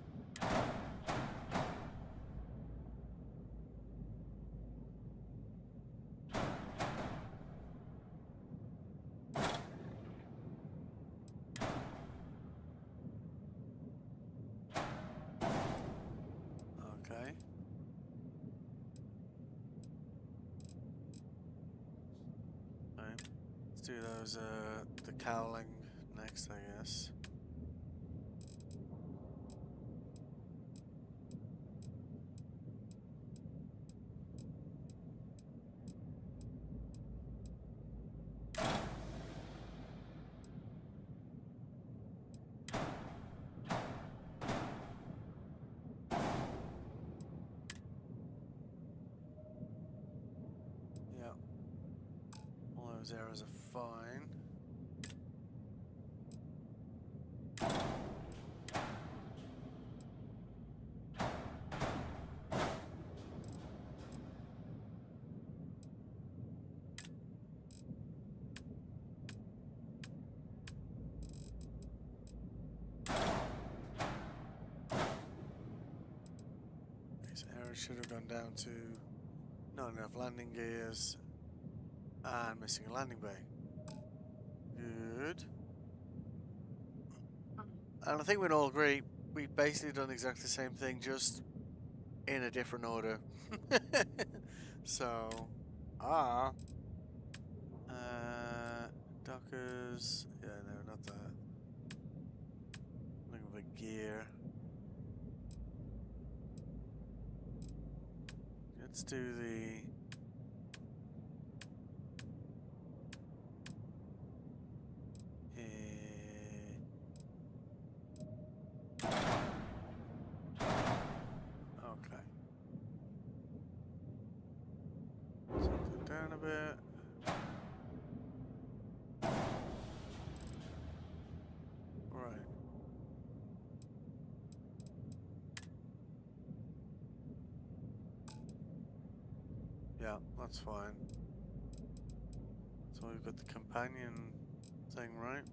Okay. Right. Let's do those, the cowling next, I guess. Yeah. All those errors are fine. These errors should have gone down to not enough landing gears and missing a landing bay. Good. And I think we'd all agree we've basically done exactly the same thing, just in a different order. So, uh, Dockers, yeah, no, not that. Looking for gear. Let's do the... Okay. Something down a bit. Right. Yeah, that's fine. So we've got the companion thing, right?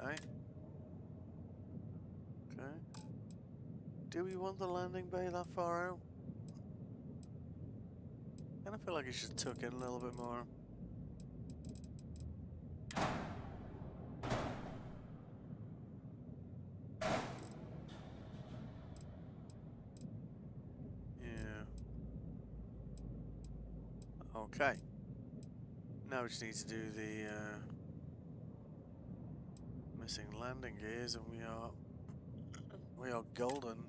Okay. Okay. Do we want the landing bay that far out? I kind of feel like it should tuck in a little bit more. Okay. Now we just need to do the missing landing gears, and we are golden.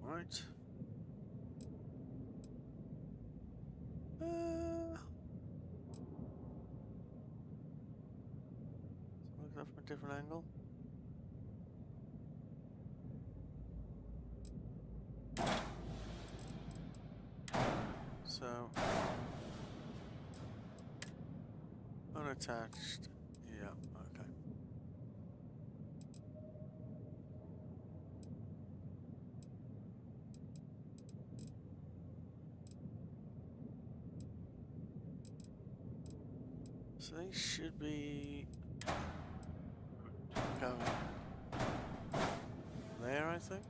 Right. Look at that from a different angle. So unattached. Yeah. Okay. So they should be going there, I think.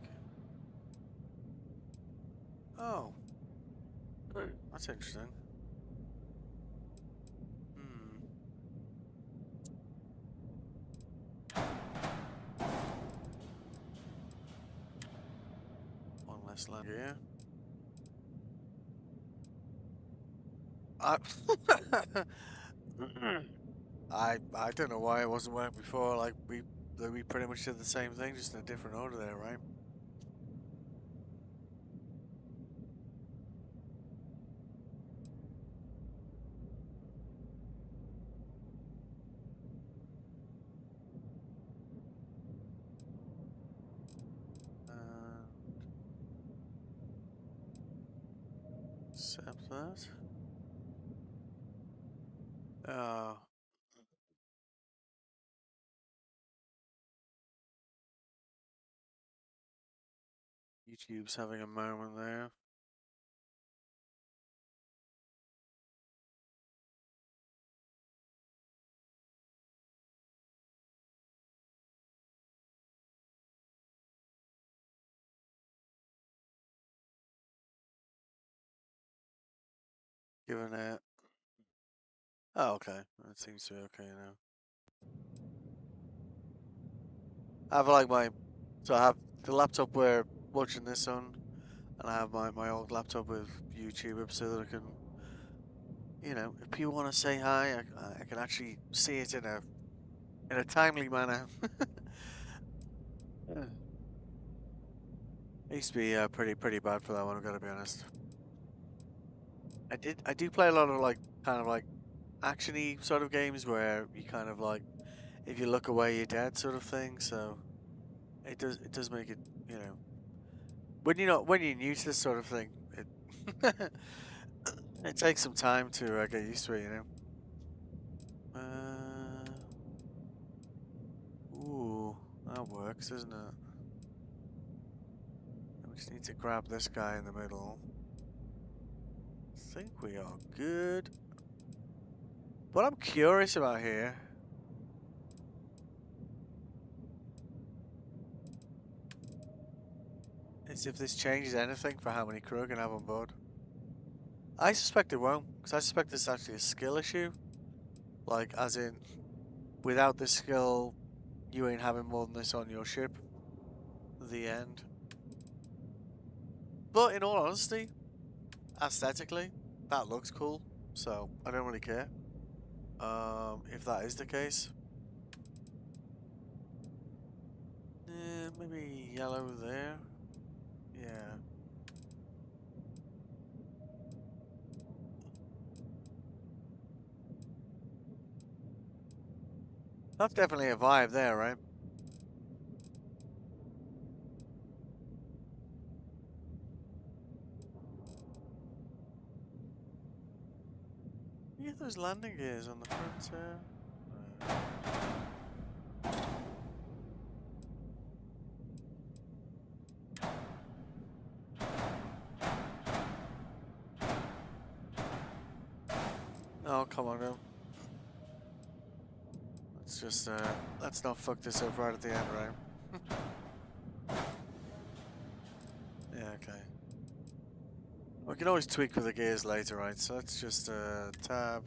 Oh, that's interesting. One less land here. I don't know why it wasn't working before. Like we pretty much did the same thing, just in a different order there, right? Accept that. YouTube's having a moment there. Given it. Oh, okay. That seems to be okay now. I have like so I have the laptop we're watching this on, and I have my old laptop with YouTube so that I can, if people want to say hi, I can actually see it in a timely manner. Yeah. It used to be pretty bad for that one, I've got to be honest. I do play a lot of kind of actiony sort of games where you kind of if you look away you're dead sort of thing, so it does make it, when you're new to this sort of thing, it it takes some time to get used to it, Ooh, that works, doesn't it? We just need to grab this guy in the middle. I think we are good. What I'm curious about here is if this changes anything for how many crew I can have on board. I suspect it won't, because I suspect it's actually a skill issue. Like, as in, without this skill, you ain't having more than this on your ship. The end. But in all honesty, aesthetically, that looks cool, so I don't really care. If that is the case. Maybe yellow there. Yeah. That's definitely a vibe there, right? Yeah, those landing gears on the front there. Oh, come on now. Let's just, let's not fuck this up right at the end, right? Yeah, okay. We can always tweak with the gears later, right? So let's just, tab.